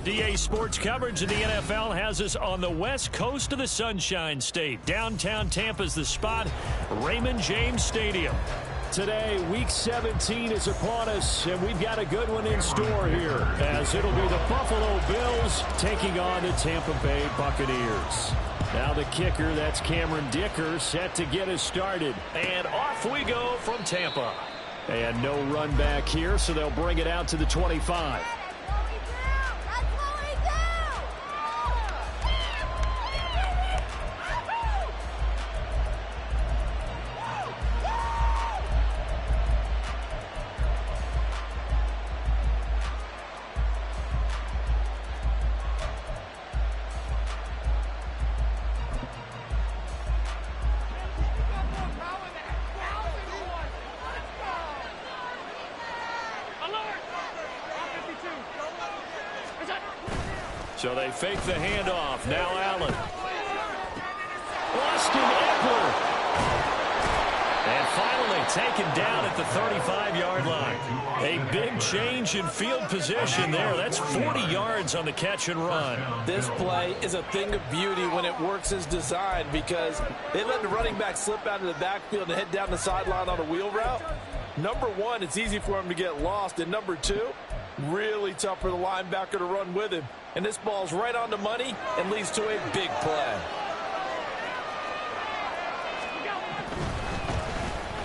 DA Sports coverage of the NFL has us on the west coast of the Sunshine State. Downtown Tampa's the spot, Raymond James Stadium. Today, Week 17 is upon us, and we've got a good one in store here, as it'll be the Buffalo Bills taking on the Tampa Bay Buccaneers. Now the kicker, that's Cameron Dicker, set to get us started. And off we go from Tampa. And no run back here, so they'll bring it out to the 25. So they fake the handoff. Now Allen. Austin Eckler. And finally taken down at the 35-yard line. A big change in field position there. That's 40 yards on the catch and run. This play is a thing of beauty when it works as designed, because they let the running back slip out of the backfield and head down the sideline on a wheel route. Number one, it's easy for him to get lost. And number two, really tough for the linebacker to run with him. And this ball's right on the money and leads to a big play.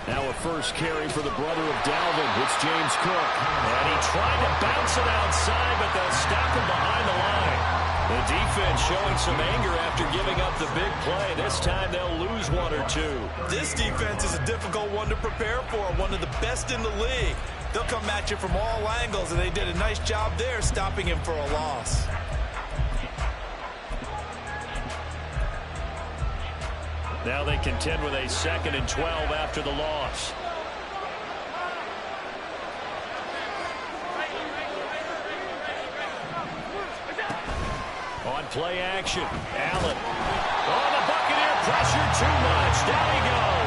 Now a first carry for the brother of Dalvin. It's James Cook. And he tried to bounce it outside, but they'll stop him behind the line. The defense showing some anger after giving up the big play. This time they'll lose one or two. This defense is a difficult one to prepare for, one of the best in the league. They'll come at you from all angles, and they did a nice job there stopping him for a loss. Now they contend with a 2nd and 12 after the loss. On play action, Allen. Oh, the Buccaneer pressure too much. Down he goes.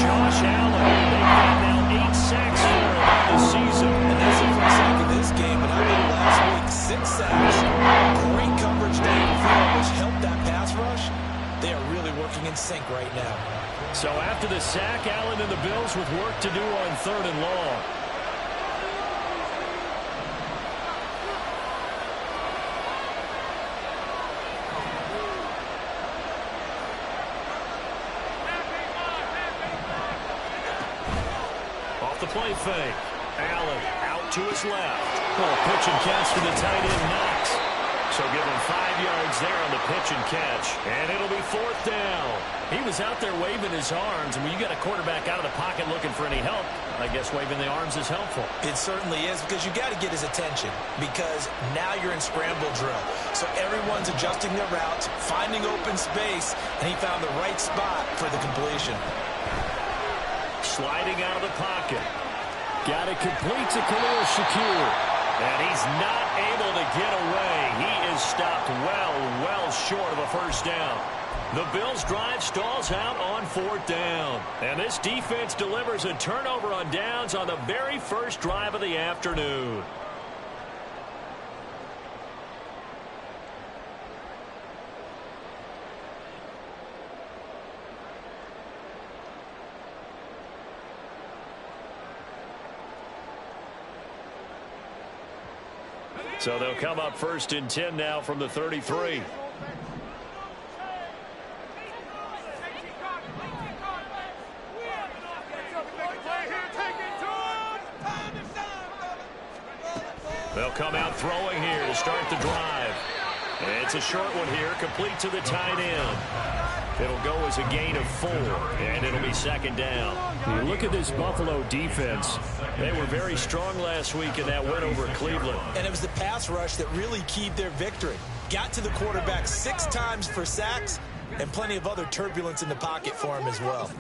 Josh Allen. They've got now 8 sacks for him this season. And that's the first sack of this game, but I mean last week, 6 sacks. Great coverage downfield, which helped that pass rush. They are really working in sync right now. So after the sack, Allen and the Bills with work to do on 3rd and long. Off the play fake. Allen out to his left. Oh, pitch and catch to the tight end, Knox. So give him 5 yards there on the pitch and catch. And it'll be 4th down. He was out there waving his arms. And when you got a quarterback out of the pocket looking for any help, I guess waving the arms is helpful. It certainly is, because you got to get his attention, because now you're in scramble drill. So everyone's adjusting their routes, finding open space, and he found the right spot for the completion. Sliding out of the pocket. Got it complete to Khalil Shakir. And he's not able to get away. He is stopped well short of a first down. The Bills' drive stalls out on 4th down. And this defense delivers a turnover on downs on the very first drive of the afternoon. So they'll come up 1st and 10 now from the 33. They'll come out throwing here to start the drive. It's a short one here, complete to the tight end. It'll go as a gain of 4, and it'll be 2nd down. You look at this Buffalo defense. They were very strong last week in that win over Cleveland. And it was the pass rush that really keyed their victory. Got to the quarterback 6 times for sacks, and plenty of other turbulence in the pocket for him as well.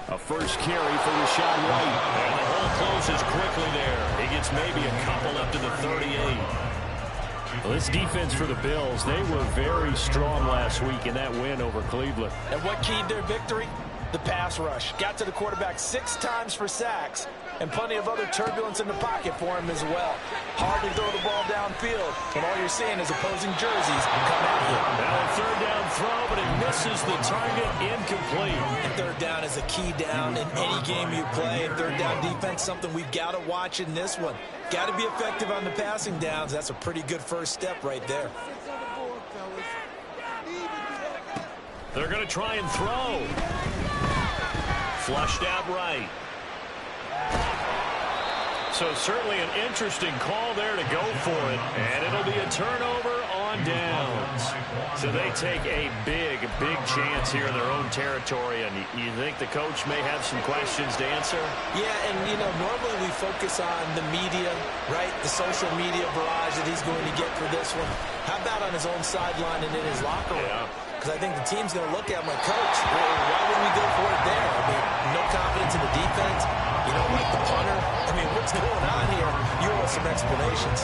A first carry for Rashad White. And the hole closes quickly there. He gets maybe a couple up to the 38. Well, this defense for the Bills, they were very strong last week in that win over Cleveland. And what keyed their victory? the pass rush. Got to the quarterback 6 times for sacks, and plenty of other turbulence in the pocket for him as well. Hard to throw the ball downfield when all you're seeing is opposing jerseys come at you. Now a third down throw, but it misses the target, incomplete. And third down is a key down in any game you play. And third down defense, something we've got to watch in this one. Got to be effective on the passing downs. That's a pretty good first step right there. They're going to try and throw. Flushed out right. So certainly an interesting call there to go for it. And it'll be a turnover on downs. So they take a big chance here in their own territory. And you think the coach may have some questions to answer? Yeah, and, normally we focus on the media, right? The social media barrage that he's going to get for this one. How about on his own sideline and in his locker room? Yeah. Because I think the team's going to look at him like, Coach, why would we go for it there? I mean, no confidence in the defense. You don't like the punter. I mean, what's going on here? You owe some explanations.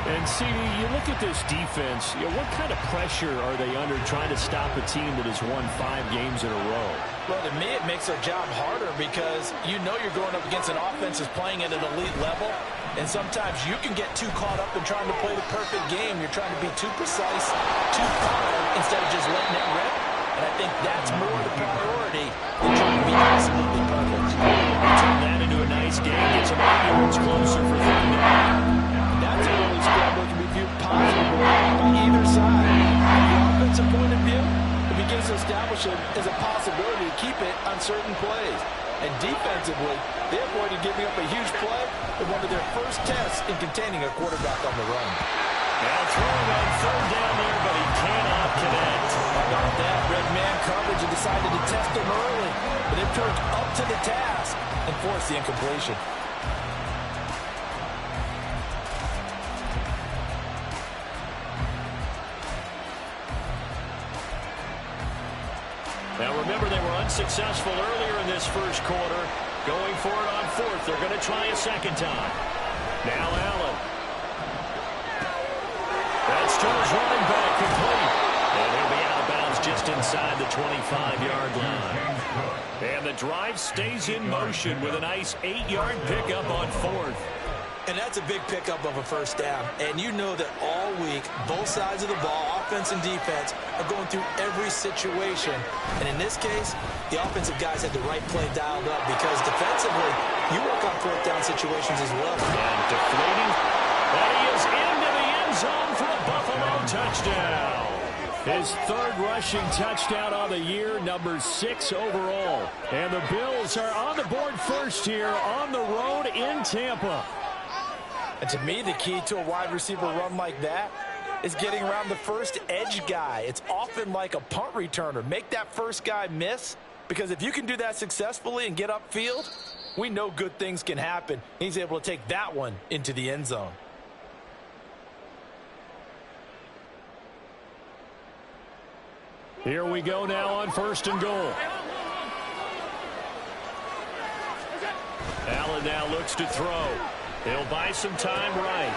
And, CD, you look at this defense, what kind of pressure are they under trying to stop a team that has won 5 games in a row? Well, to me, it makes their job harder because you're going up against an offense that's playing at an elite level. And sometimes you can get too caught up in trying to play the perfect game. You're trying to be too precise, too fine, instead of just letting it rip. And I think that's more the priority than trying to be absolutely perfect. Turn that into a nice game. Gets him 8 yards closer for third down. That's an early scramble that can be viewed positively by either side. From the offensive point of view, it begins to establish it as a possibility to keep it on certain plays. And defensively, they avoided giving up a huge play in one of their first tests in containing a quarterback on the run. Now throwing on third down there, but he cannot connect. How about that? Red man coverage and decided to test him early. But it turned up to the task and forced the incompletion. Now remember, they were unsuccessful earlier in this first quarter. Going for it on fourth. They're going to try a second time. Now Allen. That's to his running back, complete. And he'll be out of bounds just inside the 25-yard line. And the drive stays in motion with a nice 8-yard pickup on fourth. And that's a big pickup of a first down. And you know that all week, both sides of the ball, offense and defense, are going through every situation. And in this case, the offensive guys had the right play dialed up because defensively, you work on fourth down situations as well. And deflating. And he is into the end zone for a Buffalo touchdown. His third rushing touchdown on the year, number 6 overall. And the Bills are on the board first here on the road in Tampa. And to me, the key to a wide receiver run like that is getting around the first edge guy. It's often like a punt returner. Make that first guy miss, because if you can do that successfully and get upfield, we know good things can happen. He's able to take that one into the end zone. Here we go now on first and goal. Allen now looks to throw. He'll buy some time right.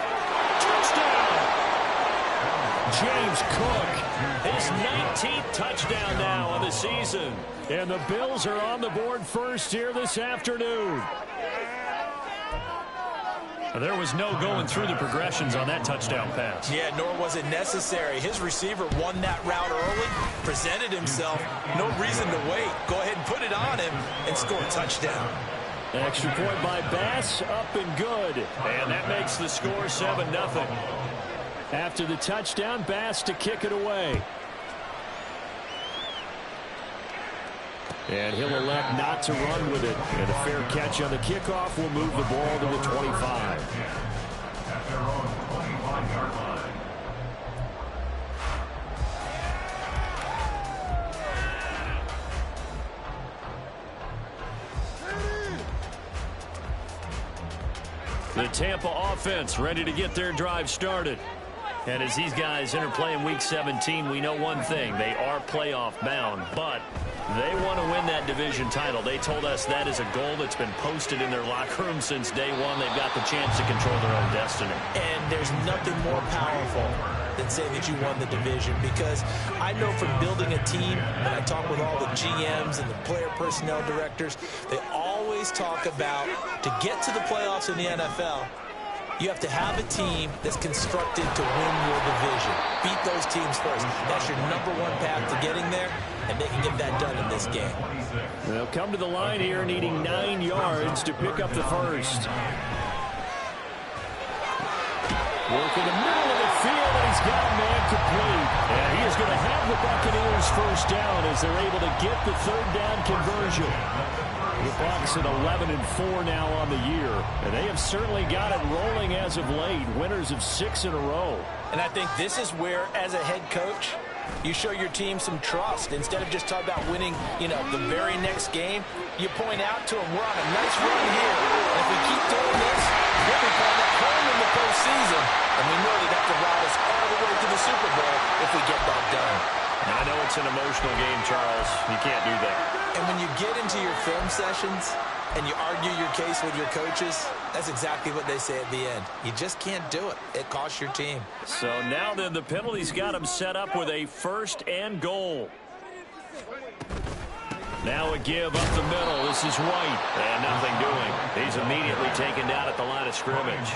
Touchdown! James Cook, his 19th touchdown now of the season. And the Bills are on the board first here this afternoon. There was no going through the progressions on that touchdown pass. Yeah, nor was it necessary. His receiver won that route early, presented himself. No reason to wait. Go ahead and put it on him and score a touchdown. Extra point by Bass, up and good. And that makes the score 7-0. After the touchdown, Bass to kick it away. And he'll elect not to run with it. And a fair catch on the kickoff will move the ball to the 25. The Tampa offense ready to get their drive started. And as these guys interplay in Week 17, we know one thing. They are playoff bound, but they want to win that division title. They told us that is a goal that's been posted in their locker room since day one. They've got the chance to control their own destiny. And there's nothing more powerful than saying that you won the division, because I know from building a team, when I talk with all the GMs and the player personnel directors, they always talk about, to get to the playoffs in the NFL, you have to have a team that's constructed to win your division. Beat those teams first. That's your #1 path to getting there, and they can get that done in this game. They'll come to the line here needing 9 yards to pick up the first. Work in the middle of the field, and he's got a man complete. And he is going to have the Buccaneers first down as they're able to get the third down conversion. The Bucs at 11-4 now on the year, and they have certainly got it rolling as of late. Winners of 6 in a row. And I think this is where, as a head coach, you show your team some trust. Instead of just talking about winning, the very next game, you point out to them, we're on a nice run here. And if we keep doing this, we'll be playing at home in the postseason. And we know they'd have to ride us all the way to the Super Bowl if we get that done. I know it's an emotional game, Charles. You can't do that. And when you get into your film sessions and you argue your case with your coaches, that's exactly what they say at the end. You just can't do it. It costs your team. So now then, the penalty's got him set up with a 1st and goal. Now a give up the middle. This is White. And nothing doing. He's immediately taken down at the line of scrimmage.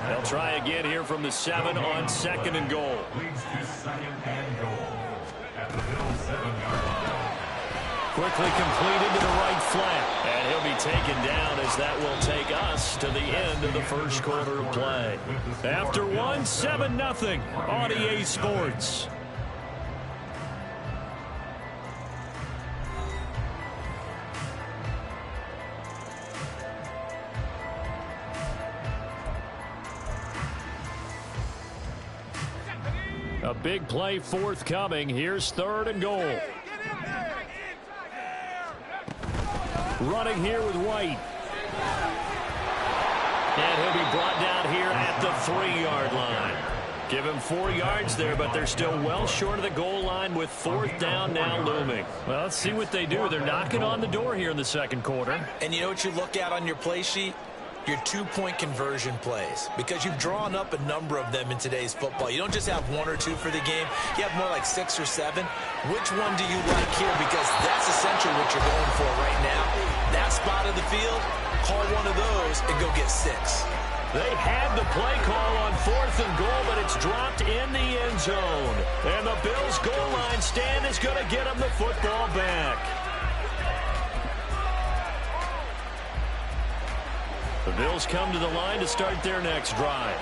They'll try again here from the 7 on 2nd and goal. Quickly completed to the right flat. And he'll be taken down as that will take us to the end of the first quarter of play. After one, 7-0 on EA Sports. A big play forthcoming. Here's 3rd and goal. Running here with White. And he'll be brought down here at the 3-yard line. Give him 4 yards there, but they're still well short of the goal line with 4th down now looming. Well, let's see what they do. They're knocking on the door here in the second quarter. And you know what you look at on your play sheet? Your 2-point conversion plays, because you've drawn up a number of them in today's football. You don't just have 1 or 2 for the game. You have more like 6 or 7. Which one do you like here? Because that's essentially what you're going for right now. That spot of the field, call one of those and go get 6. They had the play call on 4th and goal, but it's dropped in the end zone. And the Bills' goal line stand is going to get them the football back. The Bills come to the line to start their next drive.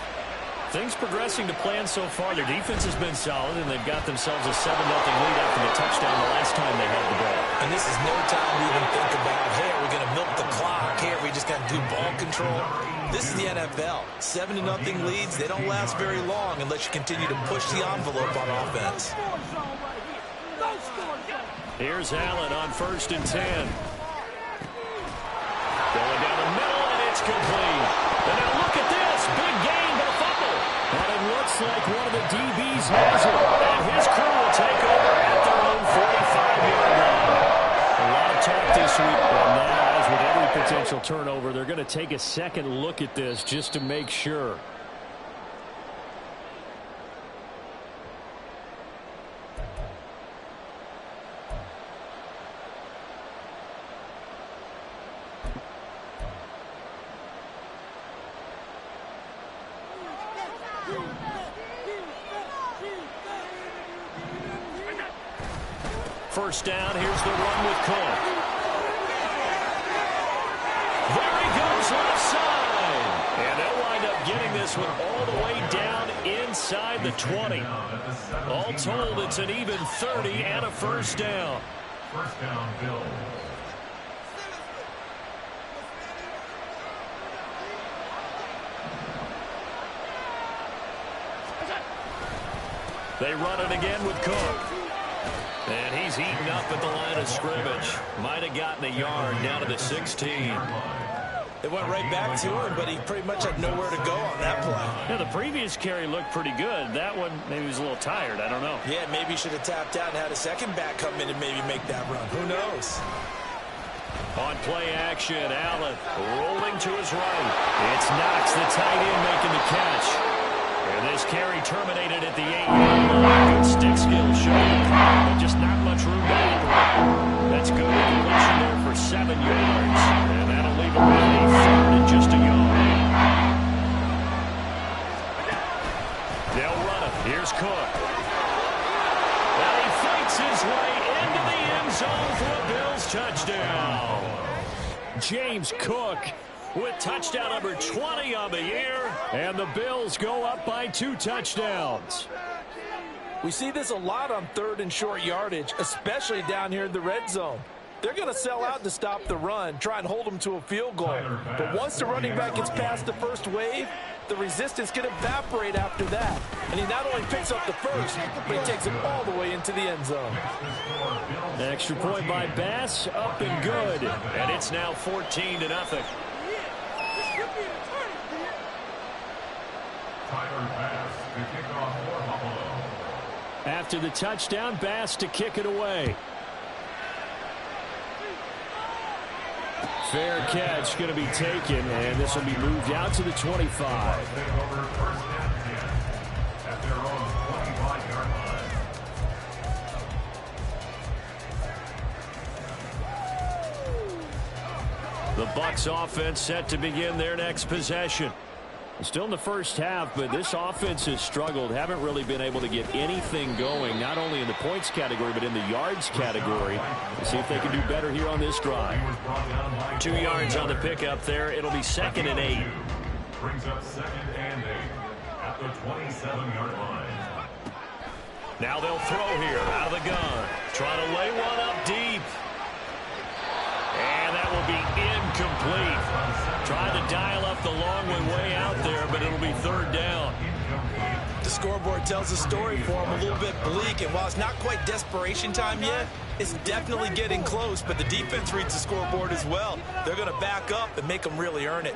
Things progressing to plan so far. Their defense has been solid, and they've got themselves a 7-0 lead after the touchdown the last time they had the ball. And this is no time to even think about, hey, are we going to milk the clock? Hey, are we just going to do ball control? This is the NFL. 7-0 leads, they don't last very long unless you continue to push the envelope on offense. Here's Allen on 1st and 10. Going down the middle, and it's complete. And now look at this. Big gain, but a fumble. And it looks like one of the DBs has it. And his crew will take over at their own 45-yard line. A lot of talk this week. And now, as with every potential turnover, they're going to take a second look at this just to make sure. First down, here's the run with Cook. There he goes left side. And they'll wind up getting this one all the way down inside the 20. All told, it's an even 30 and a first down. First down, Bills. They run it again with Cook. And he's eaten up at the line of scrimmage. Might have gotten a yard down to the 16. It went right back to him, but he pretty much had nowhere to go on that play. Yeah, the previous carry looked pretty good. That one, maybe he was a little tired. I don't know. Yeah, maybe he should have tapped out and had a second back come in and maybe make that run. Who knows? On play action, Allen rolling to his right. It's Knox, the tight end, making the catch. And this carry terminated at the 8-yard line. Good stick skill showing, but just not much room to operate. That's good completion there for 7 yards. And that'll leave him with a third and just a yard. They'll run it. Here's Cook. Now he fights his way into the end zone for a Bills touchdown. James Cook with touchdown number 20 on the year. And the Bills go up by 2 touchdowns. We see this a lot on third and short yardage, especially down here in the red zone. They're going to sell out to stop the run, try and hold them to a field goal. But once the running back gets past the first wave, the resistance can evaporate after that. And he not only picks up the first, but he takes it all the way into the end zone. Extra point by Bass, up and good. And it's now 14-0. After the touchdown, Bass to kick it away. Fair catch going to be taken, and this will be moved out to the 25. The Bucs offense set to begin their next possession. Still in the first half, but this offense has struggled. Haven't really been able to get anything going, not only in the points category, but in the yards category. Let's see if they can do better here on this drive. 2 yards on the pickup there. It'll be 2nd and 8. Brings up 2nd and 8 at the 27-yard line. Now they'll throw here out of the gun. Trying to lay one up deep. And that will be incomplete. Trying to dial up the long one way out there, but it'll be 3rd down. The scoreboard tells a story for him, a little bit bleak, and while it's not quite desperation time yet, it's definitely getting close, but the defense reads the scoreboard as well. They're going to back up and make them really earn it.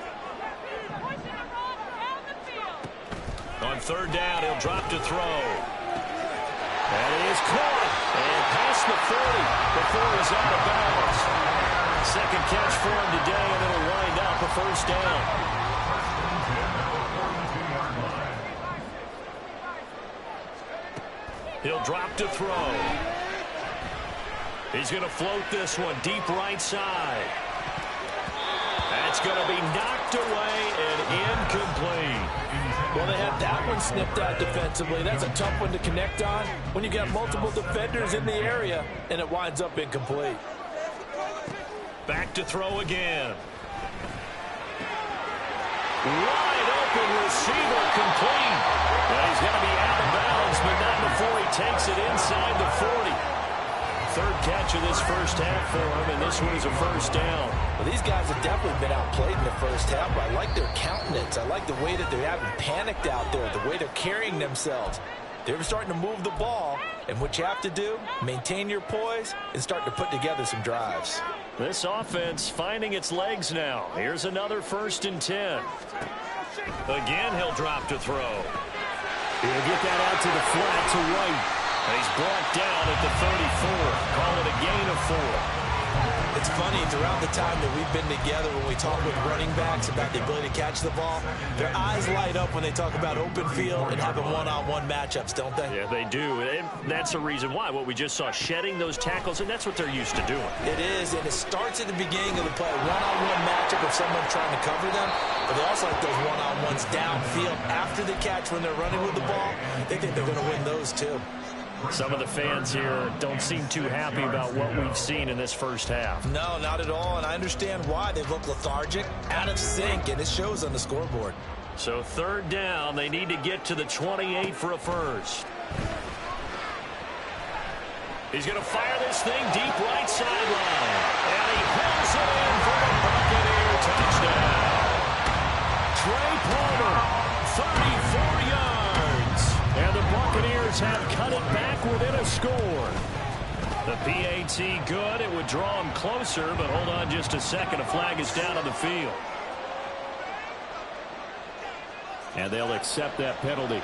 On 3rd down, he'll drop to throw. That is caught. And past the 40 before he's out of bounds. Second catch for him today, and it'll wind up a 1st down. He'll drop to throw. He's going to float this one deep right side. That's going to be knocked away and incomplete. Well, they had that one snipped out defensively. That's a tough one to connect on when you got multiple defenders in the area, and it winds up incomplete. Back to throw again. Wide open receiver complete. And he's going to be out of bounds, but not before he takes it inside the 40. 3rd catch of this first half for him, and this one is a 1st down. Well, these guys have definitely been outplayed in the first half, but I like their countenance. I like the way that they haven't panicked out there, the way they're carrying themselves. They're starting to move the ball, and what you have to do, maintain your poise and start to put together some drives. This offense finding its legs now. Here's another 1st and 10. Again, he'll drop to throw. He'll get that out to the flat to right. And he's brought down at the 34. Call it a gain of 4. It's funny, throughout the time that we've been together, when we talk with running backs about the ability to catch the ball, their eyes light up when they talk about open field and having one-on-one matchups, don't they? Yeah, they do. And that's the reason why. What we just saw, shedding those tackles, and that's what they're used to doing. It is, and it starts at the beginning of the play. One-on-one matchup of someone trying to cover them, but they also like those one-on-ones downfield after the catch when they're running with the ball. They think they're going to win those, too. Some of the fans here don't seem too happy about what we've seen in this first half. No, not at all, and I understand why. They look lethargic, out of sync, and it shows on the scoreboard. So 3rd down, they need to get to the 28 for a 1st. He's going to fire this thing deep right sideline. And he pulls it in for the Buccaneer touchdown. Trey Palmer, 34 yards. And the Buccaneers have cut it back within a score. The PAT good. It would draw him closer, but hold on just a second. A flag is down on the field. And they'll accept that penalty.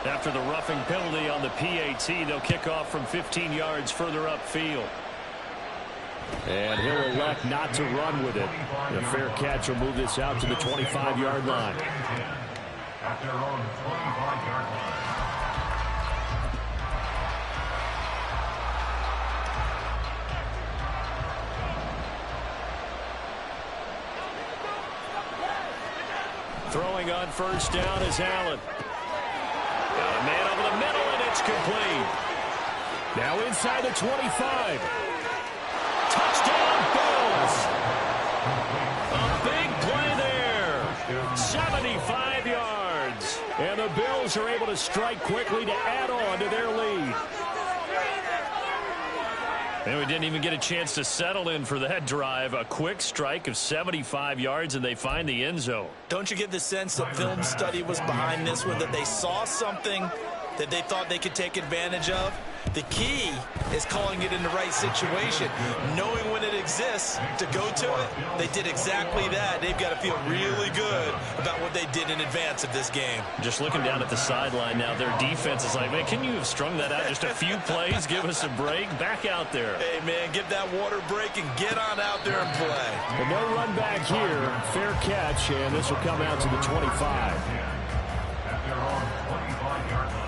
After the roughing penalty on the PAT, they'll kick off from 15 yards further upfield. And he'll elect not to run with it. The fair catch will move this out to the 25-yard line. At their own 25-yard line. Throwing on first down is Allen. Got a man over the middle, and it's complete. Now inside the 25. Touchdown, Bills. A big play there. 75 yards. And the Bills are able to strike quickly to add on to their lead. And we didn't even get a chance to settle in for that drive. A quick strike of 75 yards, and they find the end zone. Don't you get the sense that film study was behind this one, that they saw something that they thought they could take advantage of? The key is calling it in the right situation, knowing when it exists to go to it. They did exactly that. They've got to feel really good about what they did in advance of this game. Just looking down at the sideline now, their defense is like, man, can you have strung that out just a few plays? Give us a break. Back out there. Hey, man, give that water break and get on out there and play. But no run back here. Fair catch, and this will come out to the 25. At their own 25-yard line.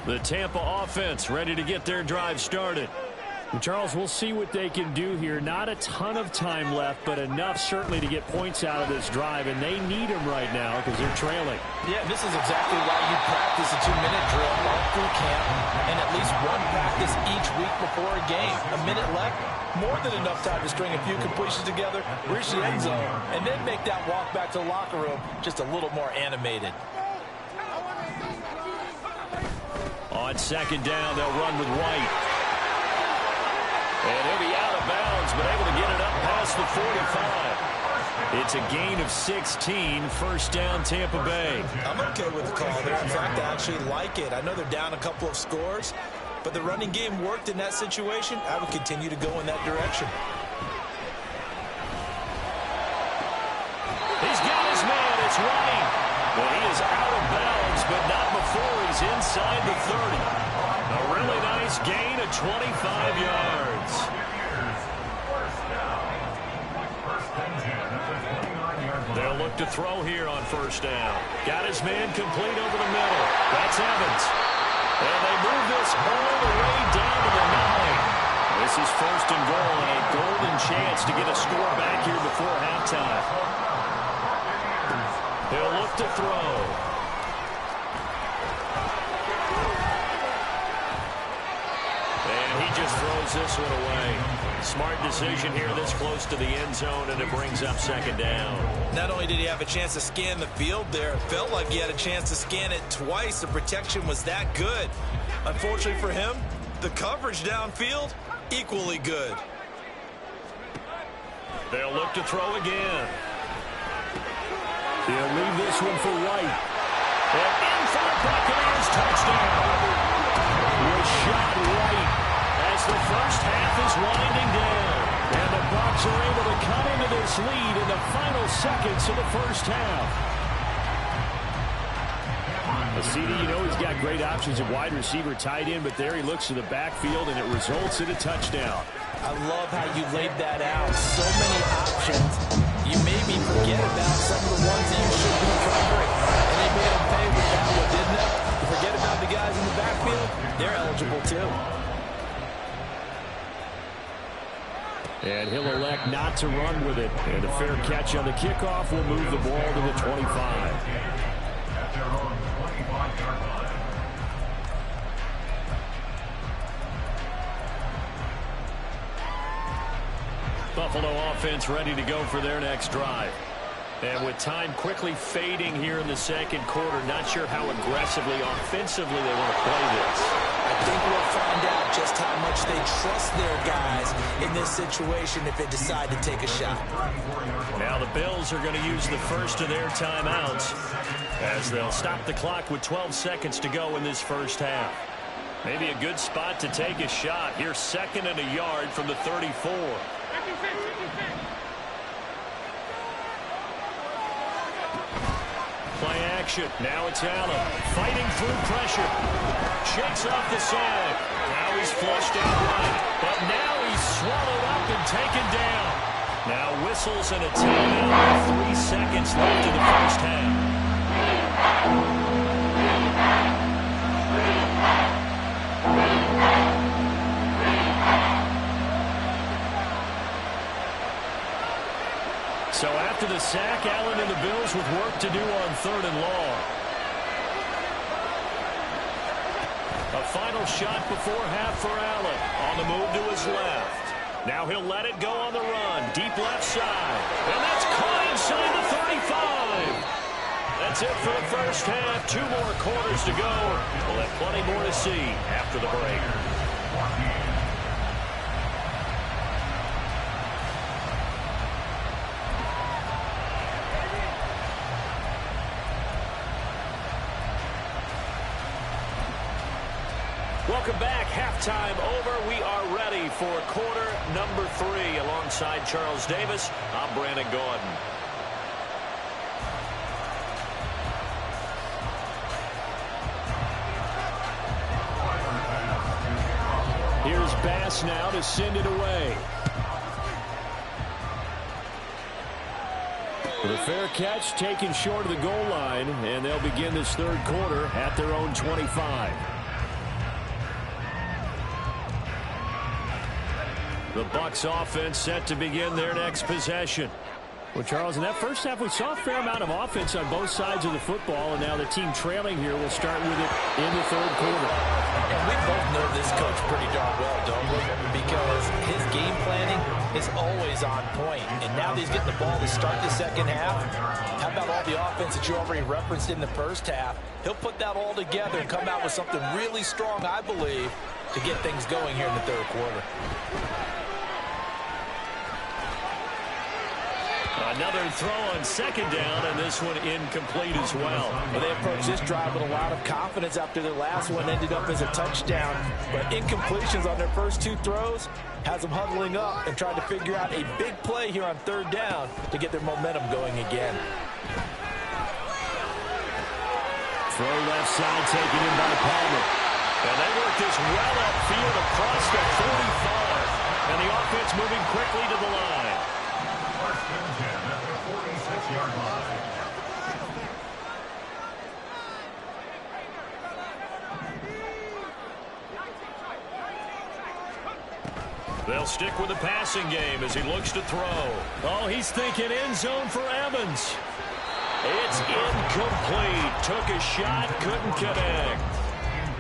The Tampa offense ready to get their drive started. And Charles, we'll see what they can do here. Not a ton of time left, but enough certainly to get points out of this drive, and they need them right now because they're trailing. Yeah, this is exactly why you practice a 2-minute drill all through camp and at least one practice each week before a game. A minute left, more than enough time to string a few completions together, reach the end zone, and then make that walk back to the locker room just a little more animated. On second down, they'll run with White. And he'll be out of bounds, but able to get it up past the 45. It's a gain of 16, first down Tampa Bay. I'm okay with the call there. In fact, I actually like it. I know they're down a couple of scores, but the running game worked in that situation. I would continue to go in that direction. He's got his man. It's White. Well, he is out of bounds, but not before he's inside the 30. A really nice gain of 25 yards. They'll look to throw here on first down. Got his man complete over the middle. That's Evans. And they move this all the way down to the 9. This is first and goal, and a golden chance to get a score back here before halftime. They'll look to throw. And he just throws this one away. Smart decision here this close to the end zone, and it brings up second down. Not only did he have a chance to scan the field there, it felt like he had a chance to scan it twice. The protection was that good. Unfortunately for him, the coverage downfield, equally good. They'll look to throw again. He'll leave this one for White. And in for the Buccaneers touchdown. Was shot right as the first half is winding down. And the Bucs are able to cut into this lead in the final seconds of the first half. CD, you know he's got great options at wide receiver, tight end, but there he looks to the backfield, and it results in a touchdown. I love how you laid that out. So many options. You maybe forget about some of the ones that you should be covering. And they made them pay with that one, didn't they? You forget about the guys in the backfield, they're eligible too. And he'll elect not to run with it. And a fair catch on the kickoff will move the ball to the 25. At their own 25-yard line. Buffalo offense ready to go for their next drive. And with time quickly fading here in the second quarter, not sure how aggressively, offensively they want to play this. I think we'll find out just how much they trust their guys in this situation if they decide to take a shot. Now the Bills are going to use the first of their timeouts as they'll stop the clock with 12 seconds to go in this first half. Maybe a good spot to take a shot. Here's 2nd and a yard from the 34. Play action. Now it's Allen. Fighting through pressure. Shakes off the side. Now he's flushed out right. But now he's swallowed up and taken down. Now whistles and a timeout. 3 seconds left in the first half. So after the sack, Allen and the Bills with work to do on 3rd and long. A final shot before half for Allen. On the move to his left. Now he'll let it go on the run. Deep left side. And that's caught inside the 35. That's it for the first half. 2 more quarters to go. We'll have plenty more to see after the break. Welcome back. Halftime over. We are ready for quarter number 3. Alongside Charles Davis, I'm Brandon Gordon. Here's Bass now to send it away. With a fair catch taken short of the goal line, and they'll begin this 3rd quarter at their own 25. The Bucs offense set to begin their next possession. Well, Charles, in that first half, we saw a fair amount of offense on both sides of the football, and now the team trailing here will start with it in the 3rd quarter. And we both know this coach pretty darn well, don't we? Because his game planning is always on point. And now that he's getting the ball to start the 2nd half, how about all the offense that you already referenced in the first half? He'll put that all together and come out with something really strong, I believe, to get things going here in the 3rd quarter. Another throw on 2nd down, and this one incomplete as well. Well, they approached this drive with a lot of confidence after their last one ended up as a touchdown. But incompletions on their first 2 throws has them huddling up and trying to figure out a big play here on 3rd down to get their momentum going again. Throw left side taken in by Palmer. And they work this well upfield across the 45. And the offense moving quickly to the line. They'll stick with the passing game as he looks to throw. Oh, he's thinking end zone for Evans. It's incomplete. Took a shot, couldn't connect.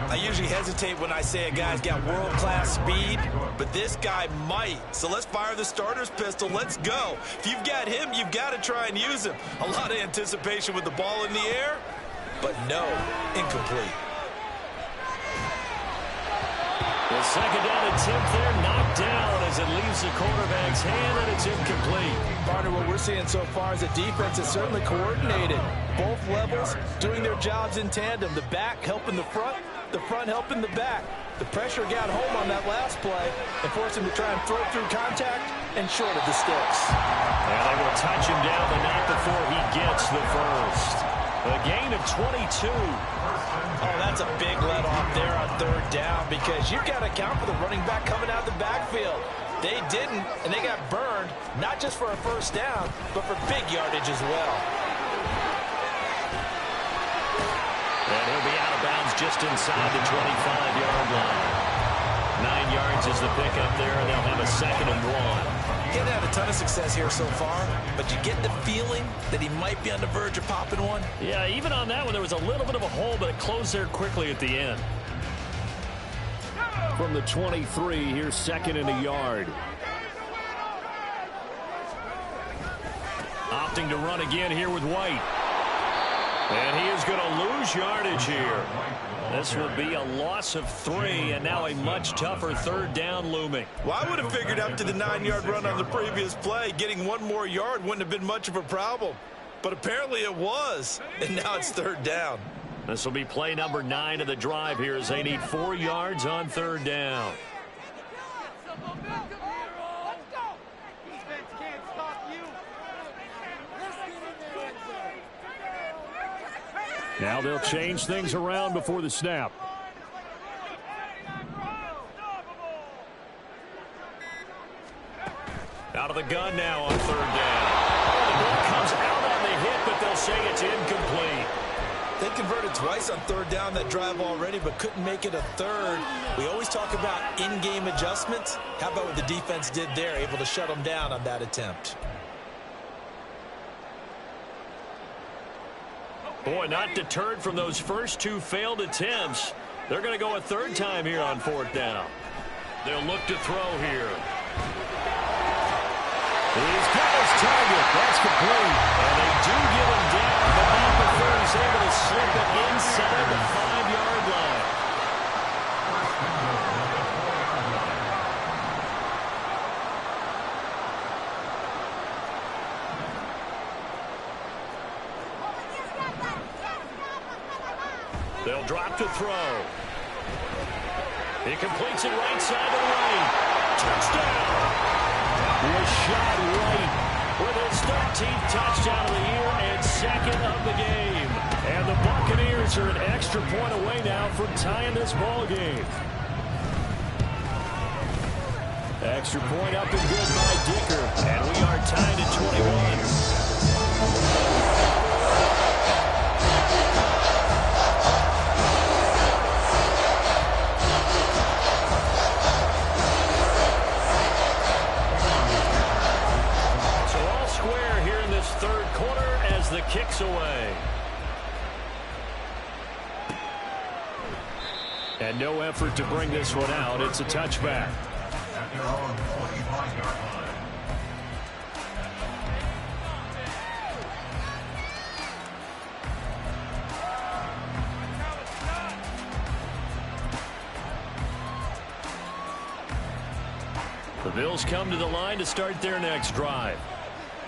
I usually hesitate when I say a guy's got world-class speed, but this guy might. So let's fire the starter's pistol. Let's go. If you've got him, you've got to try and use him. A lot of anticipation with the ball in the air, but no, incomplete. The 2nd down attempt there knocked down as it leaves the quarterback's hand, and it's incomplete. Partner, what we're seeing so far is the defense is certainly coordinated. Both levels doing their jobs in tandem. The back helping the front helping the back. The pressure got home on that last play and forced him to try and throw through contact and short of the sticks. And they will touch him down, but not before he gets the first. A gain of 22. Oh, that's a big let off there on 3rd down because you've got to account for the running back coming out of the backfield. They didn't, and they got burned, not just for a first down, but for big yardage as well. And he'll be out of bounds just inside the 25-yard line. 9 yards is the pickup there, and they'll have a 2nd and 1. He hasn't had a ton of success here so far, but you get the feeling that he might be on the verge of popping one. Yeah, even on that one, there was a little bit of a hole, but it closed there quickly at the end. From the 23, here's 2nd and a yard. Opting to run again here with White. And he is going to lose yardage here. This will be a loss of 3, and now a much tougher 3rd down looming. Well, I would have figured after the 9-yard run on the previous play, getting 1 more yard wouldn't have been much of a problem. But apparently it was, and now it's 3rd down. This will be play number 9 of the drive here as they need 4 yards on third down. Now they'll change things around before the snap. Out of the gun now on third down. Oh, the ball comes out on the hit, but they'll say it's incomplete. They converted twice on third down that drive already, but couldn't make it a third. We always talk about in-game adjustments. How about what the defense did there, able to shut them down on that attempt? Boy, not deterred from those first 2 failed attempts. They're going to go a third time here on fourth down. They'll look to throw here. He's got his target. That's complete. And they do get him down, but not before he's able to slip it inside the 5-yard line. They'll drop to throw. He completes it right side to right. Touchdown! Was shot right with his 13th touchdown of the year and second of the game. And the Buccaneers are an extra point away now from tying this ball game. Extra point up and good by Dicker. And we are tied at 21. Third quarter as the kick's away. And no effort to bring this one out. It's a touchback. At their own 25-yard line. The Bills come to the line to start their next drive.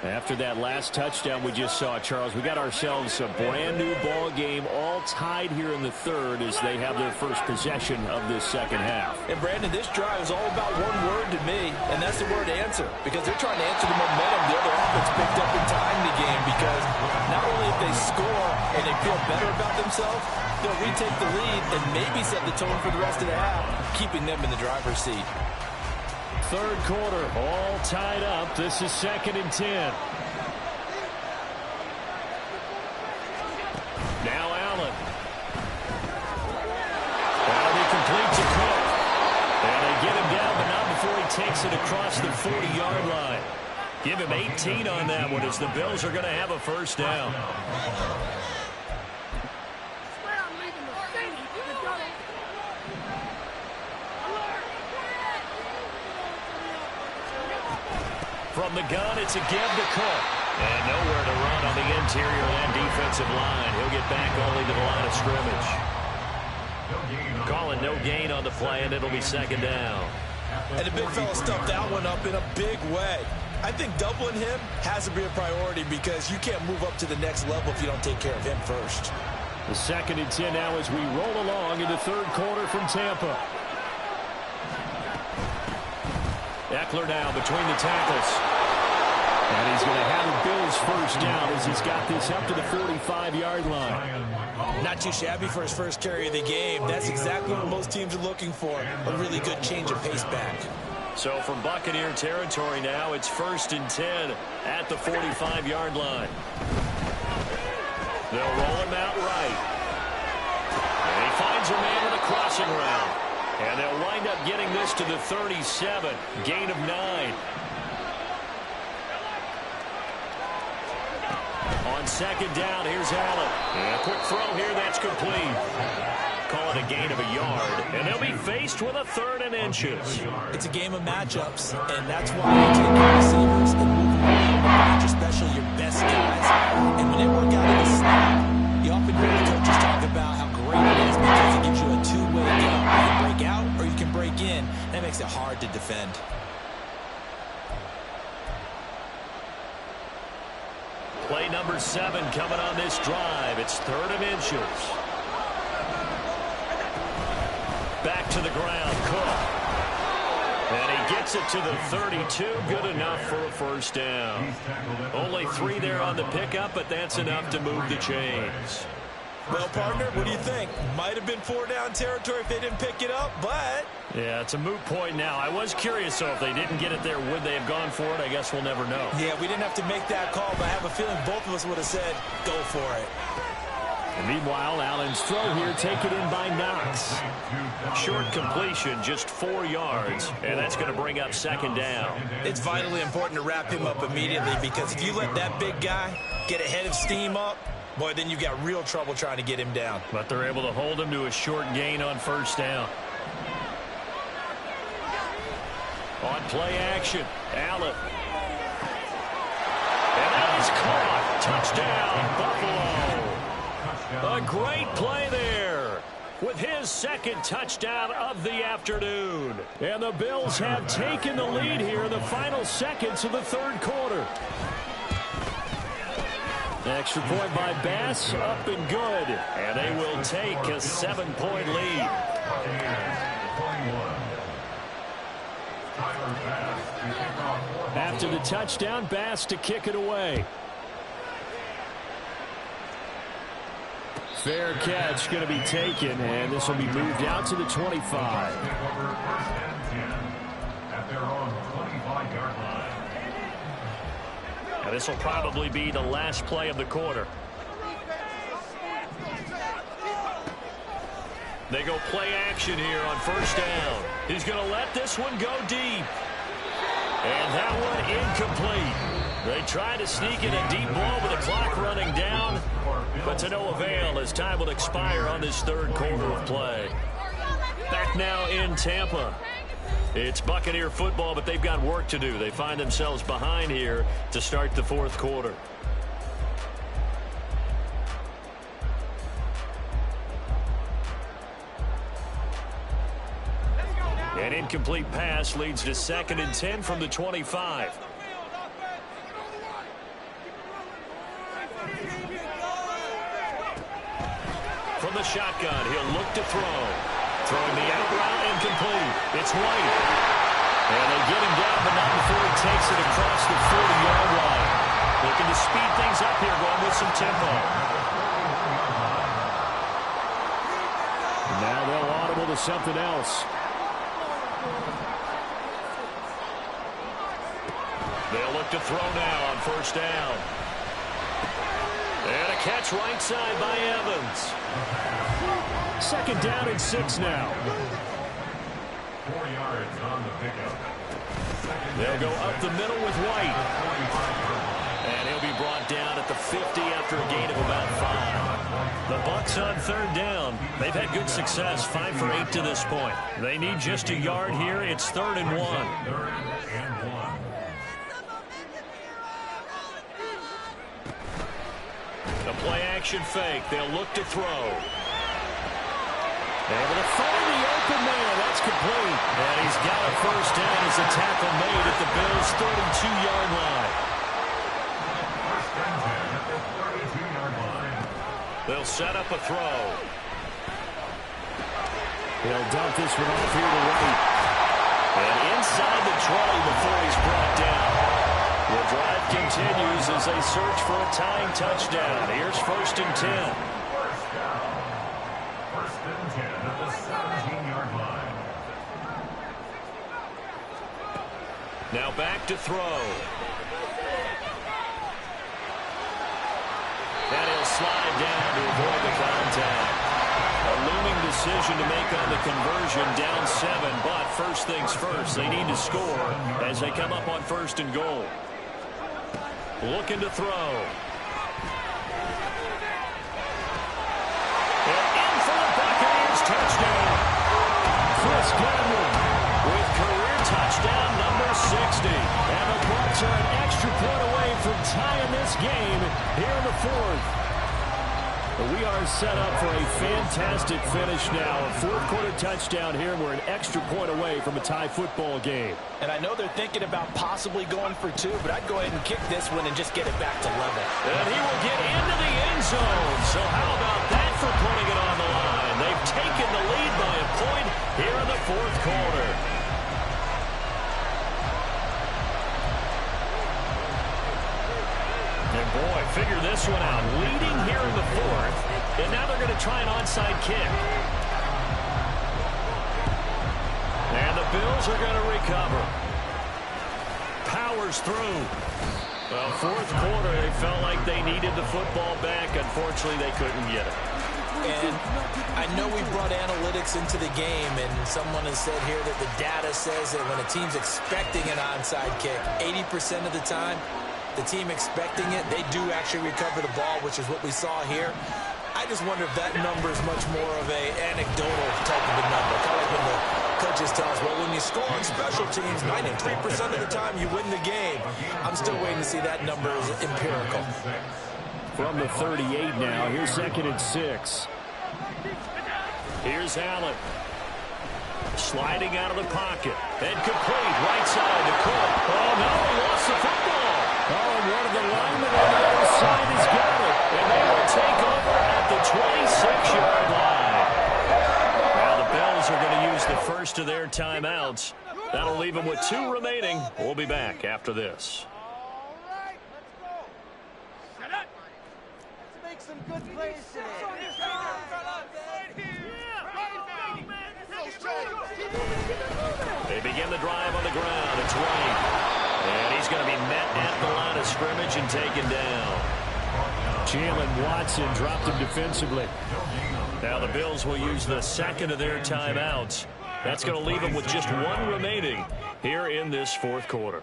After that last touchdown we just saw, Charles, we got ourselves a brand new ball game, all tied here in the third as they have their first possession of this second half. And Brandon, this drive is all about one word to me, and that's the word answer, because they're trying to answer the momentum the other offense picked up in time in the game, because not only if they score and they feel better about themselves, they'll retake the lead and maybe set the tone for the rest of the half, keeping them in the driver's seat. Third quarter, all tied up. This is 2nd and 10. Now Allen. And he completes a Cook. And they get him down, but not before he takes it across the 40-yard line. Give him 18 on that one as the Bills are going to have a first down. From the gun, it's a give to Cook. And nowhere to run on the interior of that defensive line. He'll get back only to the line of scrimmage. Calling no gain on the play, and it'll be second down. And the big fella stuffed that one up in a big way. I think doubling him has to be a priority because you can't move up to the next level if you don't take care of him first. The 2nd and 10 now as we roll along in the third quarter from Tampa. Eckler now between the tackles. And he's going to have the Bills first down as he's got this up to the 45-yard line. Not too shabby for his first carry of the game. That's exactly what most teams are looking for. A really good change of pace back. So from Buccaneer territory now, it's 1st and 10 at the 45-yard line. They'll roll him out right. And he finds a man with a crossing route. And they'll wind up getting this to the 37. Gain of 9. On second down, here's Allen. And a quick throw here, that's complete. Call it a gain of a yard. And they'll be faced with a 3rd and inches. It's a game of matchups, and that's why you take your receivers and move them around, especially your best guys. And when they work out in the snap, you often hear the coaches talk about how great it is because it gives you a two-way go. You can break out or you can break in. That makes it hard to defend. Play number 7 coming on this drive. It's 3rd and inches. Back to the ground, Cook. And he gets it to the 32. Good enough for a first down. Only 3 there on the pickup, but that's enough to move the chains. Well, partner, what do you think? Might have been 4-down territory if they didn't pick it up, but... Yeah, it's a moot point now. I was curious, so if they didn't get it there, would they have gone for it? I guess we'll never know. Yeah, we didn't have to make that call, but I have a feeling both of us would have said, go for it. And meanwhile, Allen's throw here taken in by Knox. Short completion, just 4 yards, and that's going to bring up second down. It's vitally important to wrap him up immediately because if you let that big guy get ahead of steam up, boy, then you got real trouble trying to get him down. But they're able to hold him to a short gain on first down. On play action, Allen. And that is caught. Touchdown, Buffalo. A great play there with his second touchdown of the afternoon. And the Bills have taken the lead here in the final seconds of the third quarter. Extra point by Bass, up and good. And they will take a 7-point lead. After the touchdown, Bass to kick it away. Fair catch going to be taken, and this will be moved out to the 25. Now this will probably be the last play of the quarter. They go play action here on first down. He's going to let this one go deep. And that one incomplete. They try to sneak in a deep ball with the clock running down, but to no avail as time will expire on this third quarter of play. Back now in Tampa. It's Buccaneer football, but they've got work to do. They find themselves behind here to start the fourth quarter. An incomplete pass leads to 2nd and 10 from the 25. From the shotgun, he'll look to throw. Throwing the out route incomplete. It's White. And they get him down, but not before he takes it across the 40-yard line. Looking to speed things up here, going with some tempo. Now they'll audible to something else. They'll look to throw now on first down. And a catch right side by Evans. 2nd down and 6 now. 4 yards on the pickup. They'll go up the middle with White. And he'll be brought down at the 50 after a gain of about 5. The Bucs on 3rd down. They've had good success, 5 for 8 to this point. They need just a yard here. It's 3rd and 1. 3rd and 1. A play action fake. They'll look to throw. Able to find the open man. That's complete. And he's got a first down as a tackle made at the Bills' 32-yard line. They'll set up a throw. He'll dump this one off here to White. And inside the 20 before he's brought down. The drive continues as they search for a tying touchdown. Here's 1st and 10. First and 10 at the 17-yard line. Now back to throw. And he'll slide down to avoid the contact. A looming decision to make on the conversion, down 7. But first things first, they need to score as they come up on 1st and goal. Looking to throw. And in for the Buccaneers touchdown. Chris Godwin With career touchdown number 60. and the Bucs are an extra point away from tying this game here in the 4th. We are set up for a fantastic finish now. A 4th quarter touchdown here. We're an extra point away from a tie football game. And I know they're thinking about possibly going for 2, but I'd go ahead and kick this one and just get it back to level. And he will get into the end zone. So how about that for putting it on the line? They've taken the lead by a point, here in the fourth quarter. And boy, figure this one out. Leading here in the fourth, and now they're going to try an onside kick. And the Bills are going to recover. Powers through. Well, fourth quarter, they felt like they needed the football back. Unfortunately, they couldn't get it. And I know we brought analytics into the game, and someone has said here that the data says that when a team's expecting an onside kick, 80% of the time, the team expecting it, they do actually recover the ball, which is what we saw here. I just wonder if that number is much more of an anecdotal type of a number. Kind of like when the coaches tell us, well, when you score on special teams, 93% of the time you win the game. I'm still waiting to see that number is empirical. From the 38 now, here's 2nd and 6. Here's Allen. Sliding out of the pocket. And complete. Right side to Cook. Oh, no, he lost the football. Oh, and one of the linemen on the other side has got it. And they will take over at the 26-yard line. Now the Bills are going to use the first of their timeouts. That'll leave them with 2 remaining. We'll be back after this. Some good plays today. They begin the drive on the ground. It's Wayne. And he's going to be met at the line of scrimmage and taken down. Jalen Watson dropped him defensively. Now the Bills will use the second of their timeouts. That's going to leave them with just 1 remaining here in this fourth quarter.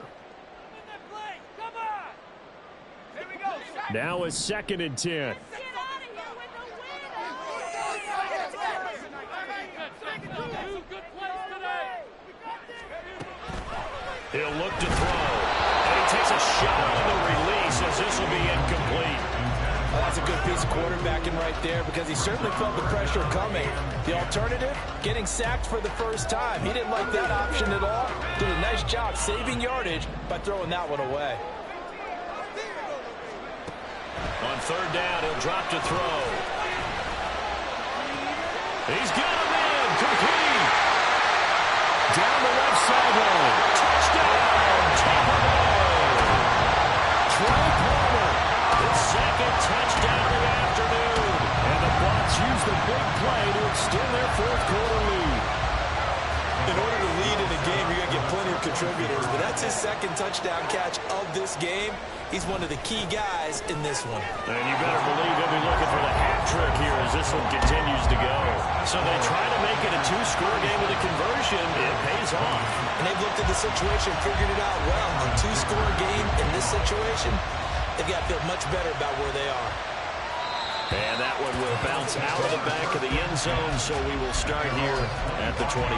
Now is 2nd and 10. He'll look to throw. And he takes a shot on the release as this will be incomplete. Well, that's a good piece of quarterbacking right there because he certainly felt the pressure coming. The alternative, getting sacked for the first time. He didn't like that option at all. Did a nice job saving yardage by throwing that one away. On 3rd down, he'll drop to throw. He's got him in. Complete. Down the left sideline. Touchdown. Tampa Bay. Trey Palmer. His 2nd touchdown of the afternoon. And the Bucs use the big play to extend their fourth quarter lead. In order to lead in a game, you're going to get plenty of contributors. But that's his 2nd touchdown catch of this game. He's one of the key guys in this one. And you better believe he'll be looking for the hat trick here as this one continues to go. So they try to make it a 2-score game with a conversion. It pays off. And they've looked at the situation, figured it out well. A 2-score game in this situation, they've got to feel much better about where they are. And that one will bounce out of the back of the end zone, so we will start here at the 25.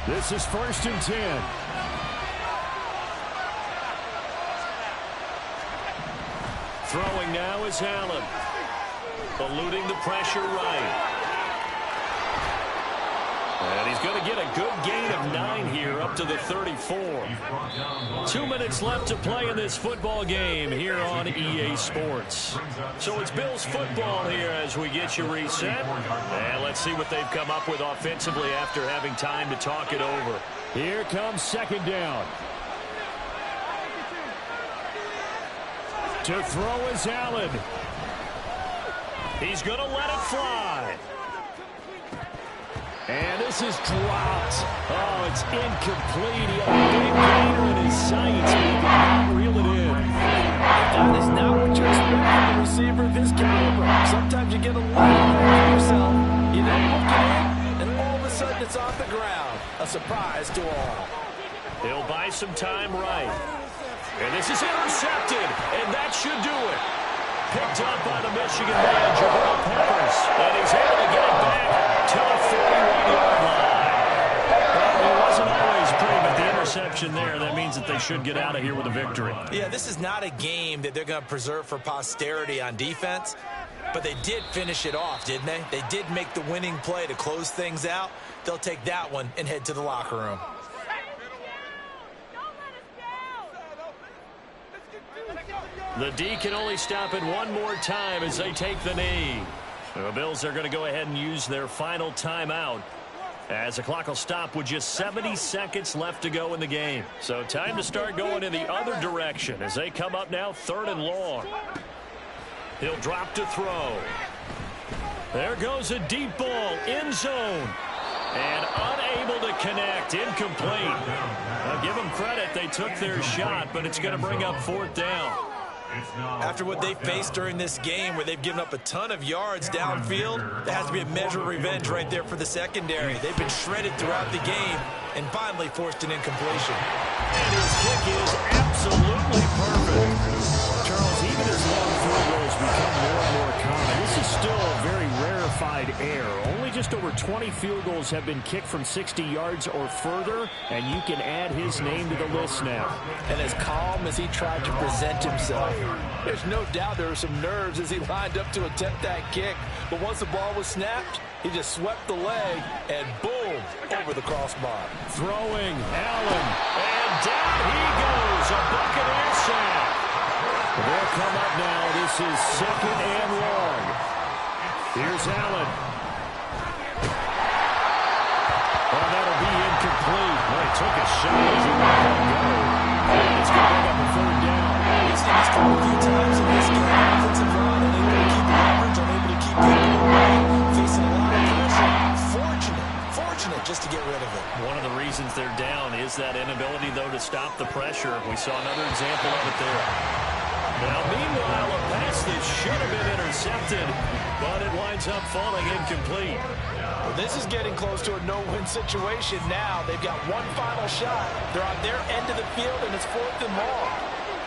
This is 1st and 10. Throwing now is Allen. Eluding the pressure right. And he's going to get a good gain of 9 here up to the 34. 2 minutes left to play in this football game here on EA Sports. So it's Bills football here as we get you reset. And let's see what they've come up with offensively after having time to talk it over. Here comes 2nd down. To throw is Allen. He's going to let it fly. And this is dropped. Oh, it's incomplete. He had a big gainer in his sights, but he did not reel it in. That is not what you expect from a receiver of his caliber. Sometimes you get a little ahead of yourself. You don't look it in, and all of a sudden it's off the ground. A surprise to all. He'll buy some time right. And this is intercepted, and that should do it. Picked up by the Michigan man, Jabril Peppers. And he's able to get it back to the 41-yard line. Well, it wasn't always pretty, but the interception there, that means that they should get out of here with a victory. Yeah, this is not a game that they're going to preserve for posterity on defense, but they did finish it off, didn't they? They did make the winning play to close things out. They'll take that one and head to the locker room. The D can only stop it one more time as they take the knee. The Bills are going to go ahead and use their final timeout as the clock will stop with just 70 seconds left to go in the game. So time to start going in the other direction as they come up now 3rd and long. He'll drop to throw. There goes a deep ball, end zone. And unable to connect, incomplete. Now give them credit, they took their shot, but it's going to bring up 4th down. After what they faced during this game where they've given up a ton of yards downfield, there has to be a measure of revenge right there for the secondary. They've been shredded throughout the game and finally forced an incompletion. And his kick is absolutely perfect. Charles, even as long field goals become more and more common, this is still a very rarefied air. Only just over 20 field goals have been kicked from 60 yards or further, and you can add his name to the list now. And as calm as he tried to present himself, there's no doubt there were some nerves as he lined up to attempt that kick. But once the ball was snapped, he just swept the leg, and boom, over the crossbar. Throwing, Allen, and down he goes, a Buccaneer sack. They'll come up now. This is 2nd and long. Here's Allen. Oh, that'll be incomplete. Well, he took a shot as he let it go. And it's going to bring up a 3rd down. We've seen this a few times in this game. Offensive line unable to keep leverage, unable to keep people away, facing a lot of pressure. Fortunate just to get rid of it. One of the reasons they're down is that inability, though, to stop the pressure. We saw another example of it there. Now, meanwhile, a pass that should have been intercepted, but it winds up falling incomplete. Well, this is getting close to a no-win situation now. They've got one final shot. They're on their end of the field, and it's 4th and long.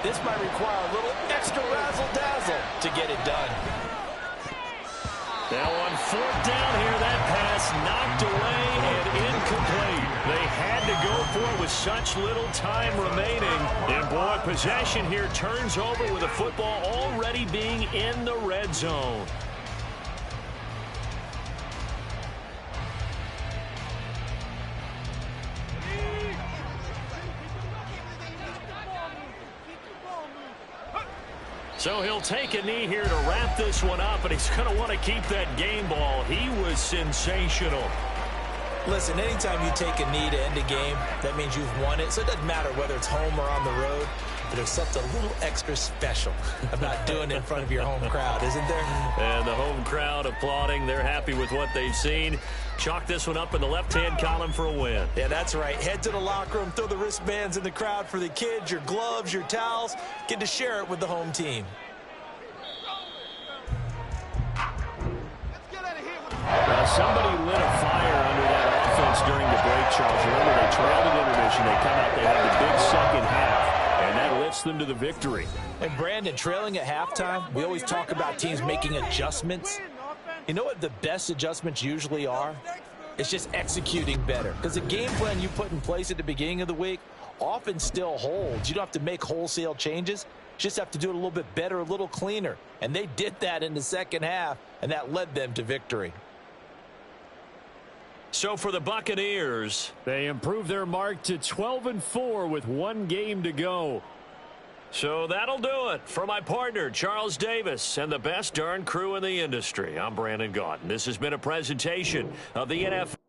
This might require a little extra razzle-dazzle to get it done. Now on 4th down here, that pass knocked away and incomplete. They had to go for it with such little time remaining. And boy, possession here turns over with the football already being in the red zone. So he'll take a knee here to wrap this one up, and he's going to want to keep that game ball. He was sensational. Listen, anytime you take a knee to end a game, that means you've won it. So it doesn't matter whether it's home or on the road. But there's something a little extra special about doing it in front of your home crowd, isn't there? And the home crowd applauding. They're happy with what they've seen. Chalk this one up in the left-hand column for a win. Yeah, that's right. Head to the locker room, throw the wristbands in the crowd for the kids, your gloves, your towels. Get to share it with the home team. Somebody lit a fire under that offense during the break, Charles. Remember, they trailed at intermission. They come out, they have the big second half, and that lifts them to the victory. And Brandon, trailing at halftime, we always talk about teams making adjustments. You know what the best adjustments usually are? It's just executing better. Because the game plan you put in place at the beginning of the week often still holds. You don't have to make wholesale changes. You just have to do it a little bit better, a little cleaner. And they did that in the second half, and that led them to victory. So for the Buccaneers, they improve their mark to 12-4 with one game to go. So that'll do it. For my partner, Charles Davis, and the best darn crew in the industry, I'm Brandon Gaudin. This has been a presentation of the NFL.